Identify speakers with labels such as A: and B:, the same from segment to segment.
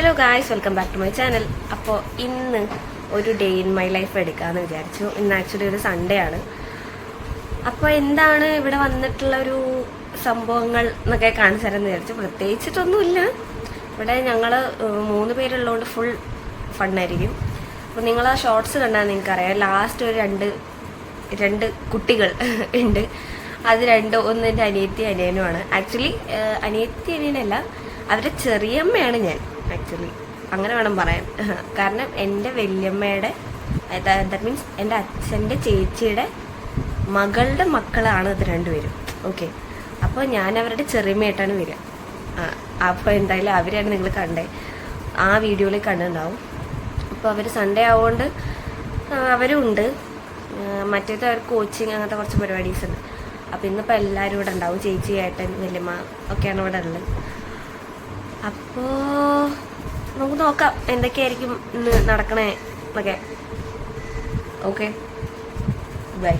A: Hello guys, welcome back to my channel. അപ്പോൾ ഇന്ന് ഒരു ഡേ ഇൻ മൈ ലൈഫ് എടുക്കാമെന്ന് വിചാരിച്ചു. ഇന്ന് ആക്ച്വലി ഒരു സൺഡേ ആണ്. അപ്പോൾ എന്താണ് ഇവിടെ വന്നിട്ടുള്ള ഒരു സംഭവങ്ങൾ എന്നൊക്കെ കാണിച്ചു തരാമെന്ന് വിചാരിച്ചു. പ്രത്യേകിച്ചിട്ടൊന്നുമില്ല. ഇവിടെ ഞങ്ങൾ 3 പേരുള്ളതുകൊണ്ട് ഫുൾ ഫണ്ണായിരിക്കും. അപ്പോൾ നിങ്ങൾ ആ ഷോർട്സ് കണ്ടാൽ നിങ്ങൾക്കറിയാം, ലാസ്റ്റ് ഒരു രണ്ട് കുട്ടികൾ ഉണ്ട്. അത് ഒന്ന് എൻ്റെ അനിയത്തി അനിയനുമാണ്. ആക്ച്വലി അനിയത്തി അനിയനല്ല, അവരുടെ ചെറിയമ്മയാണ് ഞാൻ. ആക്ച്വലി അങ്ങനെ വേണം പറയാൻ. കാരണം എൻ്റെ വല്യമ്മയുടെ, ദാറ്റ് മീൻസ് എൻ്റെ അച്ഛൻ്റെ ചേച്ചിയുടെ മകളുടെ മക്കളാണ് ഇത് രണ്ടുപേരും. ഓക്കെ, അപ്പോൾ ഞാൻ അവരുടെ ചെറിയമ്മയായിട്ടാണ് വരിക. അപ്പോൾ എന്തായാലും അവരെയാണ് നിങ്ങൾ കണ്ടേ, ആ വീഡിയോയിൽ കണ്ടിട്ടുണ്ടാവും. അപ്പോൾ അവർ സൺഡേ ആവുകൊണ്ട് അവരും ഉണ്ട്. മറ്റേത് അവർക്ക് കോച്ചിങ് അങ്ങനത്തെ കുറച്ച് പരിപാടീസ് ഉണ്ട്. അപ്പോൾ ഇന്നിപ്പോൾ എല്ലാവരും ഇവിടെ ഉണ്ടാവും. ചേച്ചി, ഏട്ടൻ, വല്യമ്മ ഒക്കെയാണ് ഇവിടെ ഉള്ളത്. അപ്പോൾ നമുക്ക് നോക്കാം എന്തൊക്കെയായിരിക്കും ഇന്ന് നടക്കണേ എന്നൊക്കെ. Okay, by.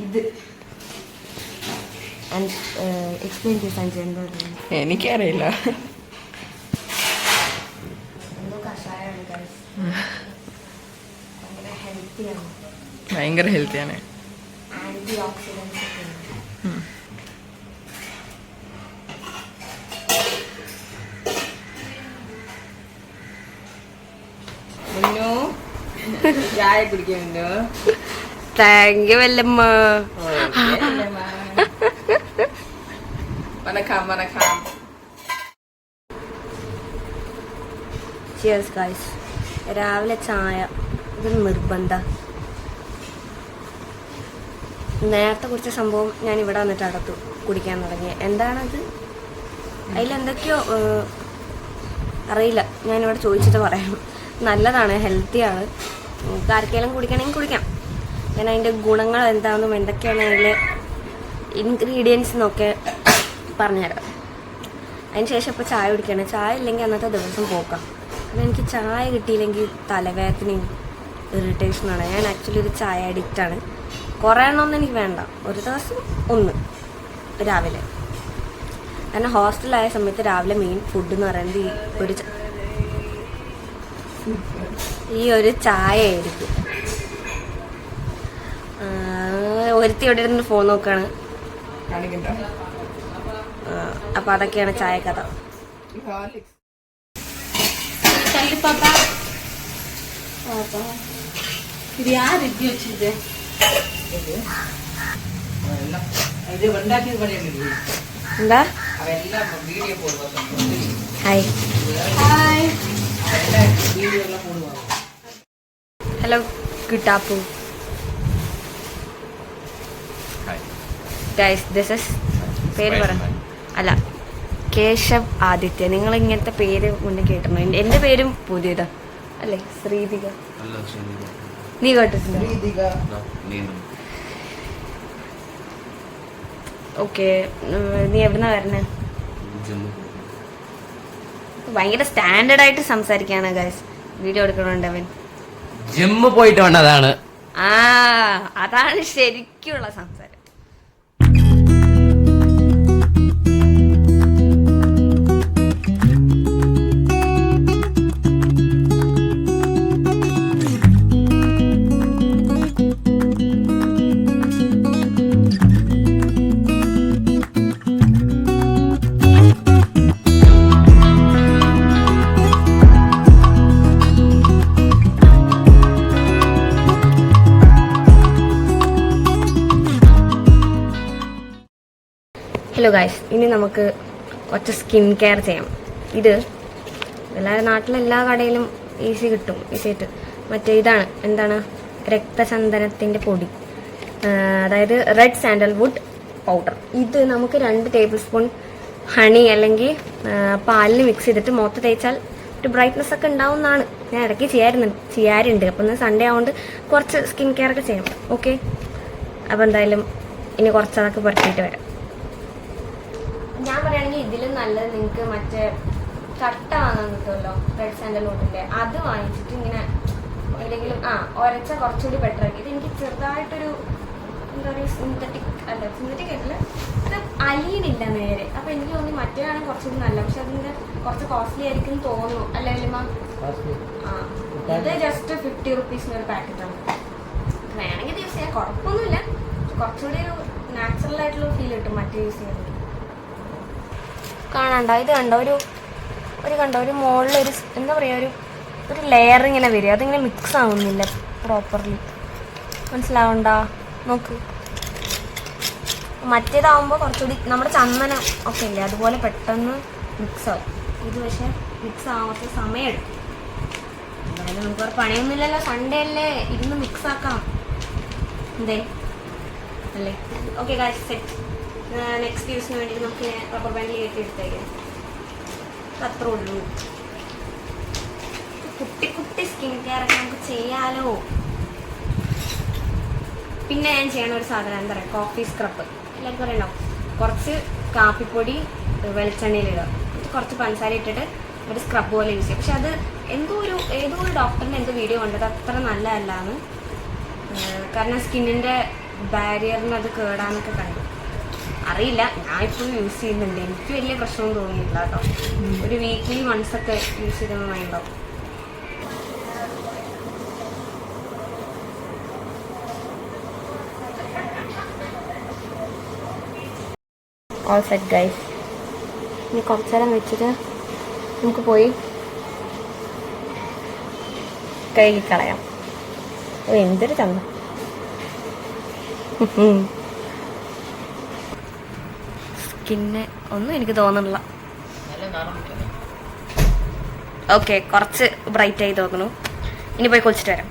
A: ഇത് എക്സ്പ്ലെയിൻ ചെയ്ത് സഞ്ജയ് എന്താ പറയുന്നത്?
B: എനിക്കറിയില്ല.
A: എന്തോ കഷായമാണ്,
B: ഭയങ്കര ഹെൽത്തിയാണ്.
A: ആന്റി ഓക്സിഡൻസ് ഒക്കെ
B: ചായ കുടിക്കുന്നുണ്ടോ?
A: താങ്ക് യു വല്ലമ്മ. Cheers guys. രാവിലെ ചായ ഇത് നിർബന്ധ. നേരത്തെ കുറിച്ച സംഭവം ഞാൻ ഇവിടെ വന്നിട്ട് അടത്തു കുടിക്കാൻ തുടങ്ങി. എന്താണത്? അതിലെന്തൊക്കെയോ അറിയില്ല, ഞാനിവിടെ ചോദിച്ചിട്ട് പറയാം. നല്ലതാണ്, ഹെൽത്തിയാണ്. ആർക്കെങ്കിലും കുടിക്കണമെങ്കിൽ കുടിക്കാം. ഞാൻ അതിൻ്റെ ഗുണങ്ങൾ എന്താണെന്നും എന്തൊക്കെയാണ് അതിലെ ഇൻഗ്രീഡിയൻസ് എന്നൊക്കെ പറഞ്ഞുതരാം. അതിന് ശേഷം ഇപ്പോൾ ചായ കുടിക്കണം. ചായ ഇല്ലെങ്കിൽ അന്നത്തെ ദിവസം പോക്കാം. കാരണം എനിക്ക് ചായ കിട്ടിയില്ലെങ്കിൽ തലവേദനയും ഇറിറ്റേഷനാണ്. ഞാൻ ആക്ച്വലി ഒരു ചായ അഡിക്റ്റാണ്. കുറേ എണ്ണമൊന്നും എനിക്ക് വേണ്ട, ഒരു ദിവസം ഒന്ന് രാവിലെ. കാരണം ഹോസ്റ്റലായ സമയത്ത് രാവിലെ മെയിൻ ഫുഡ് എന്ന് പറയുന്നത് ഈ ഒരു ചായ ആയിരിക്കും. ഒരുത്തി ഇവിടെ ഇരുന്ന് ഫോൺ നോക്കുകയാണ്. അപ്പം അതൊക്കെയാണ് ചായ കഥ. എന്താ? ഹായ് ഹലോ കിട്ടാപ്പു ഗൈസ്. ദിസ് ഇസ് പേര് പറ. അല്ല, കേശവ് ആദിത്യ. നിങ്ങൾ ഇങ്ങനത്തെ പേര് മുന്നേ കേട്ടിട്ടുണ്ടോ? എൻ്റെ പേരും പുതിയതാ അല്ലേ? ശ്രീതിക. നീ കേട്ടിട്ടുണ്ടോ? ഓക്കെ, നീ എവിടുന്നാ വരണേ? ഭയങ്കര സ്റ്റാൻഡേർഡ് ആയിട്ട് സംസാരിക്കാണ് ഗൈസ്. വീഡിയോ എടുക്കണുണ്ട് അവൻ.
C: ജിമ്മ് പോയിട്ട് വന്നതാണ്.
A: അതാണ് ശരിക്കുള്ള സംസാരം. ഹലോ ഗൈസ്, ഇനി നമുക്ക് കുറച്ച് സ്കിൻ കെയർ ചെയ്യാം. ഇത് എല്ലാവരുടെ നാട്ടിലെല്ലാ കടയിലും ഈസി കിട്ടും, ഈസിയായിട്ട്. മറ്റേ ഇതാണ്, എന്താണ്, രക്തചന്ദനത്തിൻ്റെ പൊടി, അതായത് റെഡ് സാൻഡൽവുഡ് പൗഡർ. ഇത് നമുക്ക് 2 ടേബിൾ സ്പൂൺ ഹണി അല്ലെങ്കിൽ പാലിൽ മിക്സ് ചെയ്തിട്ട് മുഖത്ത് തേച്ചാൽ ഒരു ബ്രൈറ്റ്നെസ് ഒക്കെ ഉണ്ടാവുമെന്നാണ്. ഞാൻ ഇടയ്ക്ക് ചെയ്യാറുണ്ട്. അപ്പം ഇന്ന് സൺഡേ ആയതുകൊണ്ട് കുറച്ച് സ്കിൻ കെയർ ഒക്കെ ചെയ്യാം. ഓക്കെ, അപ്പോൾ എന്തായാലും ഇനി കുറച്ചതൊക്കെ പുരട്ടിയിട്ട് വരാം. ഞാൻ പറയുകയാണെങ്കിൽ ഇതിലും നല്ലത് നിങ്ങൾക്ക് മറ്റേ കട്ട വാങ്ങാൻ കിട്ടുമല്ലോ, റെഡ് സാൻഡൽവുഡിൻ്റെ. അത് വാങ്ങിച്ചിട്ട് ഇങ്ങനെ അതിൽ എന്തെങ്കിലും ഒരച്ച കുറച്ചുകൂടി ബെറ്റർ ആക്കി. ഇത് എനിക്ക് ചെറുതായിട്ടൊരു എന്താ പറയുക സിന്തറ്റിക് ആയിട്ടില്ല, ഇത് അലിയനില്ല നേരെ. അപ്പൊ എനിക്ക് തോന്നി മറ്റേതാണ് കുറച്ചുകൂടി നല്ല, പക്ഷെ അതിന്റെ കുറച്ച് കോസ്റ്റ്ലി ആയിരിക്കും തോന്നുന്നു അല്ലേ വലിയ? ഇത് ജസ്റ്റ് 50 റുപ്പീസിന് ഒരു പാക്കറ്റാണ്. വേണമെങ്കിൽ യൂസ് ചെയ്യാം, കുഴപ്പമൊന്നുമില്ല. കുറച്ചുകൂടി ഒരു നാച്ചുറൽ ആയിട്ടുള്ള ഫീൽ കിട്ടും മറ്റേ യൂസ് ചെയ്യുന്നത്. കാണാണ്ടോ ഇത് കണ്ടോ, ഒരു മുകളിലൊരു എന്താ പറയുക ഒരു ലെയർ ഇങ്ങനെ വരും, അതിങ്ങനെ മിക്സ് ആവുന്നില്ല പ്രോപ്പർലി. മനസ്സിലാവണ്ടോ? നോക്ക്. മറ്റേതാവുമ്പോൾ കുറച്ചുകൂടി നമ്മുടെ ചന്ദനം ഒക്കെ ഇല്ലേ അതുപോലെ പെട്ടെന്ന് മിക്സ് ആവും. ഇത് പക്ഷെ മിക്സ് ആവാത്ത സമയമെടുക്കും. എന്തായാലും നമുക്ക് പണിയൊന്നുമില്ലല്ലോ, സൺഡേ അല്ലേ, ഇരുന്ന് മിക്സ് ആക്കാം എന്തേ അല്ലേ? Okay guys, set. നെക്സ്റ്റ് യൂസിന് വേണ്ടി നമുക്ക് റബ്ബർ ബാൻഡിൽ കയറ്റി എടുത്തേക്കാം. അത്രേ ഉള്ളൂ. കുട്ടി കുട്ടി സ്കിൻ കെയർ ഒക്കെ നമുക്ക് ചെയ്യാലോ. പിന്നെ ഞാൻ ചെയ്യണ ഒരു സാധനം എന്താ പറയുക, കോഫി സ്ക്രബ്. എല്ലാവർക്കും അറിയണോ? കുറച്ച് കാപ്പിപ്പൊടി വെളിച്ചെണ്ണയിലിടുക, കുറച്ച് പഞ്ചസാര ഇട്ടിട്ട് ഒരു സ്ക്രബ് പോലെ യൂസ് ചെയ്യും. പക്ഷെ അത് ഏതോ ഒരു ഡോക്ടറിൻ്റെ എന്തോ വീഡിയോ കണ്ടത് അത്ര നല്ലതല്ലാന്ന്. കാരണം സ്കിന്നിൻ്റെ ബാരിയറിന് അത് കേടാന്നൊക്കെ കണ്ടു. അറിയില്ല, ഞാൻ ഇപ്പോൾ യൂസ് ചെയ്യുന്നുണ്ട്, എനിക്ക് വലിയ പ്രശ്നമൊന്നും തോന്നിയിട്ടില്ല കേട്ടോ. ഒരു വീക്ക്ലി വൺസ് ഒക്കെ യൂസ് ചെയ്തെന്ന് നന്നായിട്ടുണ്ടാവും. All set guys. ഇനി കുറച്ച് നേരം വെച്ചിട്ട് നമുക്ക് പോയി കഴുകിക്കളയാം. എന്തൊരു ചന്ത. സ്കിന്നെ ഒന്നും എനിക്ക് തോന്നുന്നില്ല. ഓക്കെ, കുറച്ച് ബ്രൈറ്റ് ആയി തോന്നുന്നു. ഇനി പോയി കുളിച്ചിട്ട് വരാം.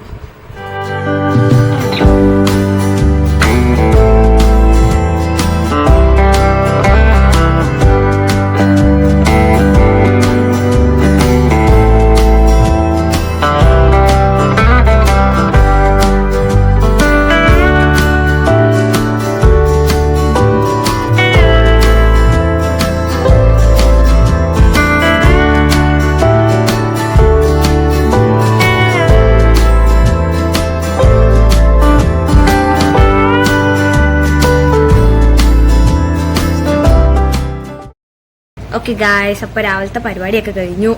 A: ഓക്കെ ഗായ്സ്, അപ്പോൾ രാവിലത്തെ പരിപാടിയൊക്കെ കഴിഞ്ഞു.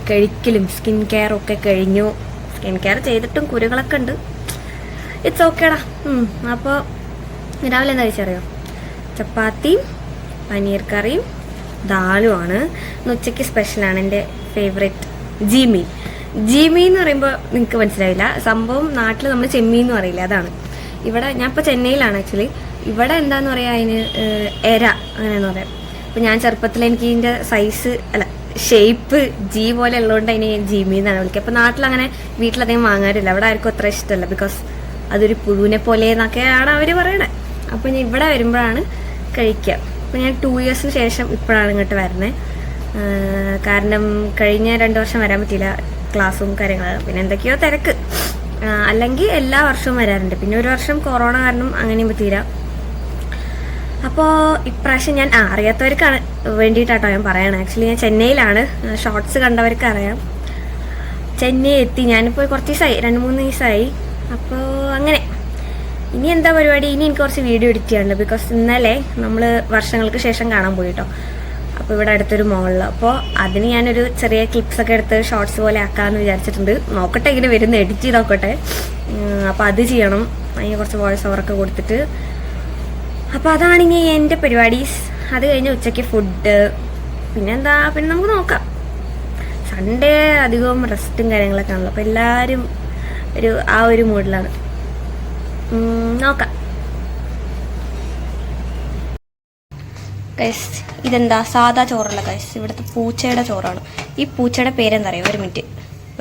A: കഴിക്കലും സ്കിൻ കെയറും ഒക്കെ കഴിഞ്ഞു. സ്കിൻ കെയർ ചെയ്തിട്ടും കുരുകളൊക്കെ ഉണ്ട്. ഇറ്റ്സ് ഓക്കേടാ. അപ്പോൾ രാവിലെ എന്താ കഴിച്ചറിയോ? ചപ്പാത്തിയും പനീർ കറിയും ദാലുമാണ്. ഇന്ന് ഉച്ചയ്ക്ക് സ്പെഷ്യലാണ്. എൻ്റെ ഫേവറേറ്റ് ജീമീൻ. ജീമീൻ എന്ന് പറയുമ്പോൾ നിങ്ങൾക്ക് മനസ്സിലാവില്ല, സംഭവം നാട്ടിൽ നമ്മൾ ചെമ്മീൻ എന്ന് പറയില്ല, അതാണ്. ഇവിടെ ഞാൻ ഇപ്പോൾ ചെന്നൈയിലാണ് ആക്ച്വലി. ഇവിടെ എന്താന്ന് പറയുക, അതിന് എര അങ്ങനെയെന്ന് പറയാം. അപ്പോൾ ഞാൻ ചെറുപ്പത്തിൽ എനിക്ക് ഇതിൻ്റെ ഷേപ്പ് ജി പോലെ ഉള്ളതുകൊണ്ട് അതിന് ജീമീൻ എന്നാണ് വിളിക്കുക. അപ്പോൾ നാട്ടിലങ്ങനെ വീട്ടിലധികം വാങ്ങാറില്ല, അവിടെ ആർക്കും അത്ര ഇഷ്ടമല്ല. ബിക്കോസ് അതൊരു പുഴുവിനെ പോലെ എന്നൊക്കെയാണ് അവർ പറയണത്. അപ്പോൾ ഞാൻ ഇവിടെ വരുമ്പോഴാണ് കഴിക്കുക. അപ്പോൾ ഞാൻ 2 ഇയേഴ്സിന് ശേഷം ഇപ്പോഴാണ് ഇങ്ങോട്ട് വരുന്നത്. കാരണം കഴിഞ്ഞ 2 വർഷം വരാൻ പറ്റിയില്ല, ക്ലാസ്സും കാര്യങ്ങളും പിന്നെ എന്തൊക്കെയോ തിരക്ക്. അല്ലെങ്കിൽ എല്ലാ വർഷവും വരാറുണ്ട്. പിന്നെ ഒരു വർഷം കൊറോണ കാരണം അങ്ങനെയും പറ്റിയില്ല. അപ്പോൾ ഇപ്രാവശ്യം ഞാൻ അറിയാത്തവർക്കാണ് വേണ്ടിയിട്ടാട്ടോ ഞാൻ പറയണം. ആക്ച്വലി ഞാൻ ചെന്നൈയിലാണ്, ഷോർട്സ് കണ്ടവർക്ക് അറിയാം. ചെന്നൈ എത്തി, ഞാനിപ്പോൾ കുറച്ച് ദിവസമായി, 2-3 ദിവസമായി. അപ്പോൾ അങ്ങനെ ഇനി എന്താ പരിപാടി? ഇനി എനിക്ക് കുറച്ച് വീഡിയോ എഡിറ്റ് ചെയ്യാനുണ്ട്. ബിക്കോസ് ഇന്നലെ നമ്മൾ വർഷങ്ങൾക്ക് ശേഷം കാണാൻ പോയിട്ടോ. അപ്പോൾ ഇവിടെ അടുത്തൊരു മോളിൽ. അപ്പോൾ അതിന് ഞാനൊരു ചെറിയ ക്ലിപ്സൊക്കെ എടുത്ത് ഷോർട്സ് പോലെ ആക്കാമെന്ന് വിചാരിച്ചിട്ടുണ്ട്. നോക്കട്ടെ, ഇങ്ങനെ വരുന്ന എഡിറ്റ് ചെയ്ത് നോക്കട്ടെ. അപ്പോൾ അത് ചെയ്യണം. അതിന് കുറച്ച് വോയിസ് ഓവറൊക്കെ കൊടുത്തിട്ട്. അപ്പോൾ അതാണ് ഇനി എൻ്റെ പരിപാടീസ്. അത് കഴിഞ്ഞ് ഉച്ചയ്ക്ക് ഫുഡ്, പിന്നെ നമുക്ക് നോക്കാം. സൺഡേ അധികവും റെസ്റ്റും കാര്യങ്ങളൊക്കെ ആണല്ലോ. അപ്പോൾ എല്ലാവരും ആ ഒരു മൂഡിലാണ്. നോക്കാം. ഗൈസ്, ഇതെന്താ സാധാ ചോറല്ല ഗൈസ്, ഇവിടുത്തെ പൂച്ചയുടെ ചോറാണ്. ഈ പൂച്ചയുടെ പേരെന്താ അറിയോ?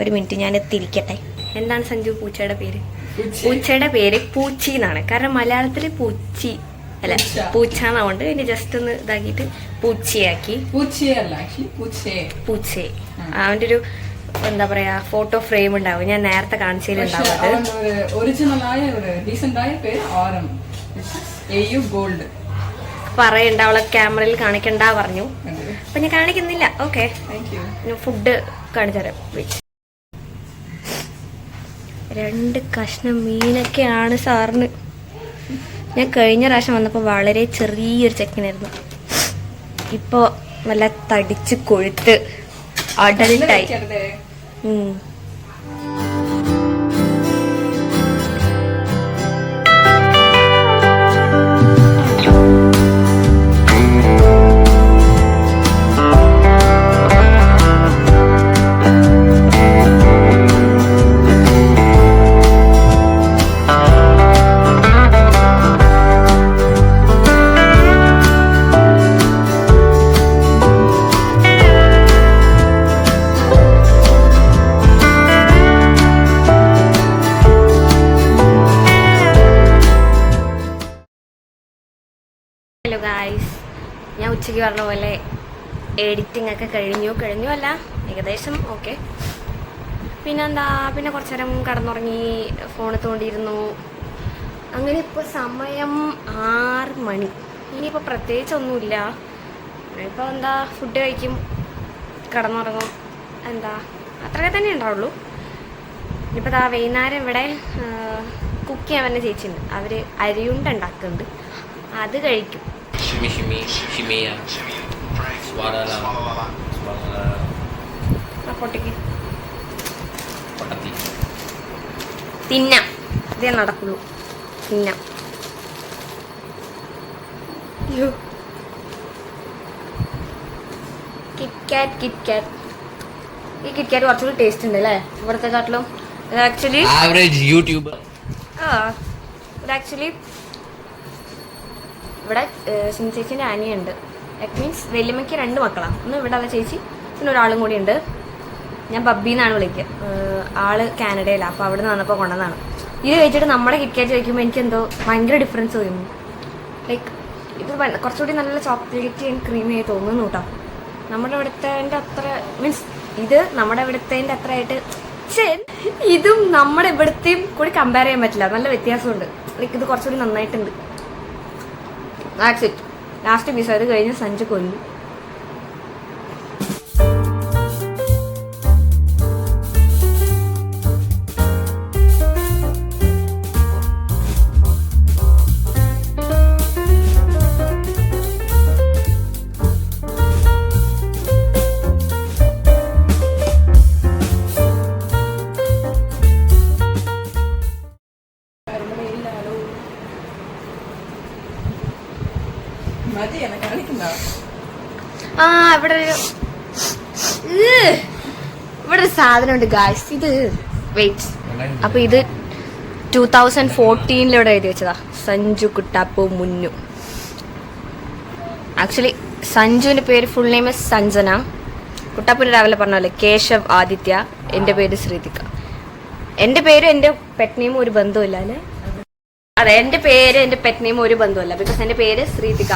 A: ഒരു മിനിറ്റ് ഞാൻ എത്തിയിരിക്കട്ടെ. എന്താണ് സഞ്ജു പൂച്ചയുടെ പേര്? പൂച്ചയുടെ പേര് പൂച്ചി എന്നാണ്. കാരണം മലയാളത്തിൽ പൂച്ചി അല്ല പൂച്ച എന്നാവുണ്ട്. ഇനി ജസ്റ്റ് ഒന്ന് ഇതാക്കിയിട്ട് പൂച്ചയാക്കി. പൂച്ചേ അവൻ്റെ ഒരു എന്താ പറയാ ഫോട്ടോ ഫ്രെയിം ഉണ്ടാവും. ഞാൻ നേരത്തെ കാണിച്ചതിലുണ്ടാവും. പറയണ്ട, അവളെ ക്യാമറയിൽ കാണിക്കണ്ട പറഞ്ഞു. അപ്പൊ ഞാൻ കാണിക്കുന്നില്ല. ഓക്കെ, ഫുഡ് കാണിച്ചു തരാം. 2 കഷ്ണം മീനൊക്കെയാണ് സാറിന്. ഞാൻ കഴിഞ്ഞ പ്രാവശ്യം വന്നപ്പോൾ വളരെ ചെറിയൊരു ചെക്കനായിരുന്നു. ഇപ്പോൾ നല്ല തടിച്ച് കൊഴുത്ത് അഡൽട്ടായി. ഹലോ ഗായ്സ്, ഞാൻ ഉച്ചയ്ക്ക് പറഞ്ഞ പോലെ എഡിറ്റിംഗ് ഒക്കെ കഴിഞ്ഞു അല്ല ഏകദേശം ഓക്കെ. പിന്നെ കുറച്ച് നേരം കടന്നുറങ്ങി, ഫോണിൽ തോണ്ടിയിരുന്നു. അങ്ങനെ ഇപ്പോൾ സമയം 6 മണി. ഇനിയിപ്പോൾ പ്രത്യേകിച്ചൊന്നുമില്ല. ഇപ്പോൾ ഫുഡ് കഴിക്കും, കടന്നുറങ്ങും, അത്രയൊക്കെ തന്നെ ഉണ്ടാവുള്ളൂ. ഇനിയിപ്പോൾ വൈകുന്നേരം ഇവിടെ കുക്ക് ചെയ്യാൻ തന്നെ ചേച്ചിയുണ്ട്. അവർ അരിയുണ്ട ഉണ്ടാക്കുന്നുണ്ട്, അത് കഴിക്കും. പൊട്ടിക്ക് തിന്നാം, ഇതേ നടക്കുള്ളൂ. തിന്നാം. കിറ്റ്കാറ്റ് ഈ കിറ്റ്കാറ്റ് കുറച്ചുകൂടി ടേസ്റ്റ് ഉണ്ട് അല്ലേ ഇവിടുത്തെ കാട്ടിലും. ആക്ച്വലി ഇവിടെ സിനി ചേച്ചിൻ്റെ അനിയുണ്ട്. ദാറ്റ് മീൻസ് വല്യമ്മയ്ക്ക് 2 മക്കളാണ്. ഒന്ന് ഇവിടെ ഉള്ള ചേച്ചി, പിന്നെ ഒരാളും കൂടി ഉണ്ട്. ഞാൻ ബബ്ബി എന്നാണ് വിളിക്കുക. ആള് കാനഡയിലാണ്. അപ്പോൾ അവിടെ നിന്ന് വന്നപ്പോൾ കൊണ്ടുവന്നതാണ്. ഇത് കഴിച്ചിട്ട് നമ്മുടെ കിറ്റ്കാറ്റ് കഴിക്കുമ്പോൾ എനിക്ക് എന്തോ ഭയങ്കര ഡിഫറൻസ് തോന്നുന്നു. ലൈക്ക് ഇത് കുറച്ചുകൂടി നല്ല ചോക്ലേറ്റ് ആൻഡ് ക്രീമി ആയി തോന്നുന്നു കേട്ടോ. നമ്മുടെ ഇവിടുത്തേൻ്റെ അത്ര മീൻസ് ഇത് നമ്മുടെ ഇവിടുത്തേൻ്റെ അത്ര ആയിട്ട് ഇതും നമ്മുടെ ഇവിടുത്തെയും കൂടി കമ്പയർ ചെയ്യാൻ പറ്റില്ല. നല്ല വ്യത്യാസമുണ്ട്. ലൈക്ക് ഇത് കുറച്ചുകൂടി നന്നായിട്ടുണ്ട്. That's it. ലാസ്റ്റ് പീസ് അത് കഴിഞ്ഞ് സഞ്ജു കൊല്ലു. ഇവിടെ ഒരു സാധനമുണ്ട് ഗായ്സ്. ഇത് വെയിറ്റ്. അപ്പൊ ഇത് 2014 എഴുതി വെച്ചതാ. സഞ്ജു കുട്ടാപ്പു മുന്നു. ആക്ച്വലി സഞ്ജുവിന്റെ പേര് ഫുൾ നെയിം സഞ്ജന. കുട്ടാപ്പുവിന്റെ രാവിലെ പറഞ്ഞ കേശവ് ആദിത്യ. എന്റെ പേര് ശ്രീതിക. എന്റെ പേരും എന്റെ പെറ്റ് നെയിമും ഒരു ബന്ധമില്ല അല്ലേ? അതെ, എന്റെ പേര് എന്റെ പെറ്റ് നെയിമും ഒരു ബന്ധമില്ല. ബിക്കോസ് എന്റെ പേര് ശ്രീതിക.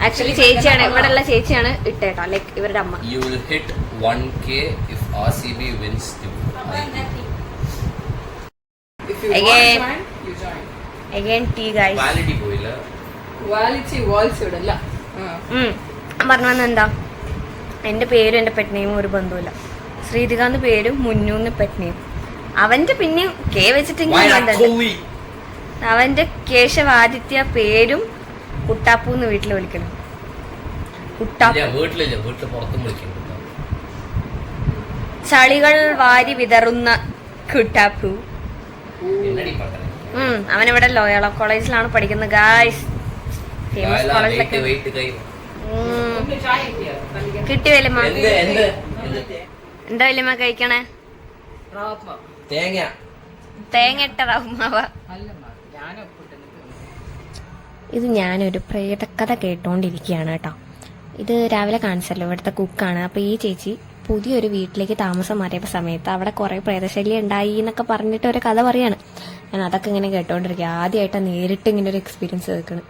A: ആക്ച്വലി ചേച്ചിയാണ്, ഇവിടെ ഉള്ള ചേച്ചിയാണ് ഇട്ടേട്ടോ, ലൈക്ക് ഇവരുടെ അമ്മ.
C: You will hit 1K if RCB wins the
B: If you want to join, you join.
A: Again tea guys.
C: Validity പോയില്ല.
B: Validity walls ഇടല്ല.
A: പറഞ്ഞെന്താ, എന്റെ പേരും എന്റെ പെറ്റ് നെയിമും ഒരു ബന്ധമില്ല. ശ്രീതിക എന്ന് പേരും മുന്നൂന്ന് പെറ്റ് നെയിം. അവന്റെ പിന്നെ കെ വെച്ചിട്ടെങ്കിൽ അവന്റെ കേശവ് ആദിത്യ പേരും കുട്ടാപ്പൂന്ന് വീട്ടിൽ വിളിക്കണം. ചളികൾ വാരി വിതറുന്ന കുട്ടാപ്പു. അവനിവിടെ ലോയോള കോളേജിലാണ് പഠിക്കുന്നത് ഗായ്സ്. ഫേമസ് കോളേജിലൊക്കെ കിട്ടി. വല്യമ്മ എന്താ വല്യമ്മ കഴിക്കണേ? തേങ്ങ ഇട്ട റവ്മാവ. ഇത് ഞാനൊരു പ്രേതക്കഥ കേട്ടോണ്ടിരിക്കുകയാണ് കേട്ടോ. ഇത് രാവിലെ കാണിച്ചല്ലോ, ഇവിടുത്തെ കുക്കാണ്. അപ്പോൾ ഈ ചേച്ചി പുതിയൊരു വീട്ടിലേക്ക് താമസം മാറിയപ്പോൾ സമയത്ത് അവിടെ കുറേ പ്രേതശല്യം ഉണ്ടായി എന്നൊക്കെ പറഞ്ഞിട്ട് ഒരു കഥ പറയാണ്. ഞാൻ അതൊക്കെ ഇങ്ങനെ കേട്ടോണ്ടിരിക്കുക. ആദ്യമായിട്ടാണ് നേരിട്ട് ഇങ്ങനെ ഒരു എക്സ്പീരിയൻസ് കേൾക്കണം.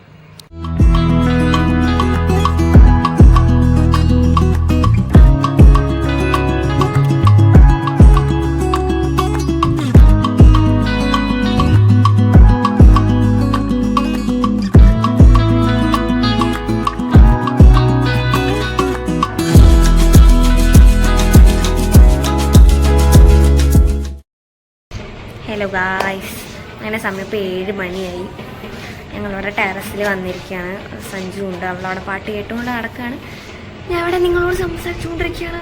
A: ഹലോ ഗായ്സ്, അങ്ങനെ സമയം ഇപ്പോൾ 7 മണിയായി. ഞങ്ങളിവിടെ ടെറസിൽ വന്നിരിക്കുകയാണ്. സഞ്ജു ഉണ്ട്, അവളവിടെ പാട്ട് കേട്ടുകൊണ്ട് നടക്കുകയാണ്. ഞാൻ അവിടെ നിങ്ങളോട് സംസാരിച്ചുകൊണ്ടിരിക്കുകയാണ്.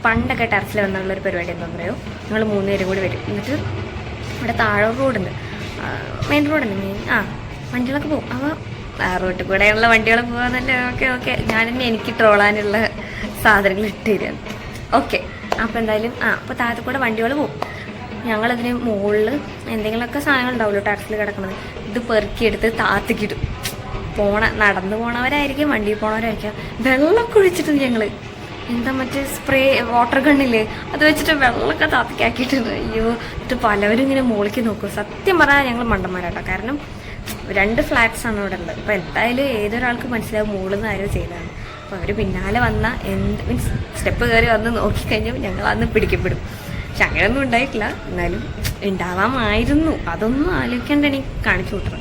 A: പണ്ടൊക്കെ ടെറസിൽ വന്നുള്ളൊരു പരിപാടി എന്താണെന്ന് പറയുമോ, ഞങ്ങൾ 3 പേരും കൂടി വരും. എന്നിട്ട് ഇവിടെ താഴെ റോഡുണ്ട്, മെയിൻ റോഡുണ്ട്, വണ്ടികളൊക്കെ പോകും. അപ്പോൾ ആ റോട്ടിൽ കൂടെയുള്ള വണ്ടികൾ പോകാന്നല്ലേ. ഓക്കെ ഞാൻ തന്നെ എനിക്ക് ട്രോളാനുള്ള സാധനങ്ങൾ ഇട്ട് തരാം. ഓക്കെ, അപ്പോൾ എന്തായാലും അപ്പോൾ താഴത്തെ കൂടെ വണ്ടികൾ പോകും. ഞങ്ങളതിന് മുകളിൽ എന്തെങ്കിലുമൊക്കെ സാധനങ്ങൾ ഉണ്ടാവുമല്ലോ ടെറസിൽ കിടക്കുന്നത്, ഇത് പെറുക്കിയെടുത്ത് താത്തിക്കിടും. നടന്നു പോണവരായിരിക്കും, വണ്ടിയിൽ പോണവരായിരിക്കും. വെള്ളമൊക്കെ ഒഴിച്ചിട്ടുണ്ട് ഞങ്ങൾ. എന്താ മറ്റേ സ്പ്രേ വാട്ടർ ഗണ്ണില്ലേ, അത് വെച്ചിട്ട് വെള്ളമൊക്കെ താത്തിക്കാക്കിയിട്ടുണ്ട്. അയ്യോ, എന്നിട്ട് പലവരും ഇങ്ങനെ മുകളിലേക്ക് നോക്കും. സത്യം പറഞ്ഞാൽ ഞങ്ങൾ മണ്ടന്മാരാട്ടോ. കാരണം 2 ഫ്ലാറ്റ്സാണ് ഇവിടെ ഉള്ളത്. അപ്പോൾ എന്തായാലും ഏതൊരാൾക്ക് മനസ്സിലാവും മുകളിൽ നിന്ന് ആരും ചെയ്തതാണ്. അപ്പോൾ അവർ പിന്നാലെ വന്ന മീൻസ് സ്റ്റെപ്പ് കയറി വന്ന് നോക്കിക്കഴിഞ്ഞാൽ ഞങ്ങൾ അന്ന് പിടിക്കപ്പെടും. പക്ഷെ അങ്ങനെയൊന്നും ഉണ്ടായിട്ടില്ല, എന്നാലും ഉണ്ടാവാമായിരുന്നു. അതൊന്നും ആലോചിക്കേണ്ട എനിക്ക് കാണിച്ചു വിട്ടത്.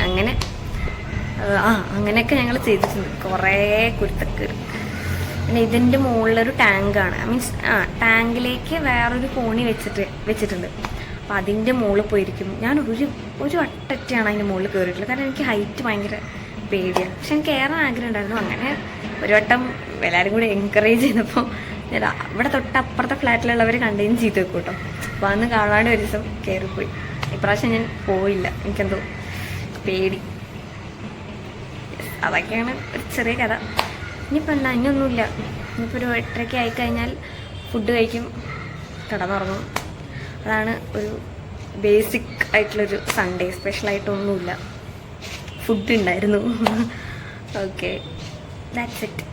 A: അങ്ങനെ അങ്ങനെയൊക്കെ ഞങ്ങൾ ചെയ്തിട്ടുണ്ട്, കുറേ കുരുത്തക്കേട്. പിന്നെ ഇതിൻ്റെ മുകളിലൊരു ടാങ്കാണ്, മീൻസ് ടാങ്കിലേക്ക് വേറൊരു കോണി വെച്ചിട്ടുണ്ട്. അപ്പോൾ അതിൻ്റെ മുകളിൽ പോയിരിക്കും. ഞാൻ ഒരു വട്ടറ്റാണ് അതിൻ്റെ മുകളിൽ കയറിയിട്ടുള്ളത്. കാരണം എനിക്ക് ഹൈറ്റ് ഭയങ്കര പേടിയാണ്. പക്ഷെ എനിക്ക് കയറാൻ ആഗ്രഹം ഉണ്ടായിരുന്നു. അങ്ങനെ ഒരു വട്ടം എല്ലാവരും കൂടി എൻകറേജ് ചെയ്തപ്പോൾ ഇവിടെ തൊട്ടപ്പുറത്തെ ഫ്ലാറ്റിലുള്ളവർ കണ്ടതിന് ചെയ്ത് വെക്കും കേട്ടോ. അപ്പോൾ അന്ന് കാണാണ്ട് ഒരു ദിവസം കയറിപ്പോയി. ഇപ്രാവശ്യം ഞാൻ പോയില്ല, എനിക്കെന്തോ പേടി. അതൊക്കെയാണ് ഒരു ചെറിയ കഥ. ഇനിയിപ്പോൾ എന്താ, ഇനിയൊന്നുമില്ല. ഇനിയിപ്പോൾ ഒരു 8:30 ആയിക്കഴിഞ്ഞാൽ ഫുഡ് കഴിക്കും, കിടന്നുറങ്ങും. അതാണ് ഒരു ബേസിക് ആയിട്ടുള്ളൊരു സൺഡേ. സ്പെഷ്യലായിട്ടൊന്നുമില്ല, ഫുഡ് ഉണ്ടായിരുന്നു. Okay, that's it.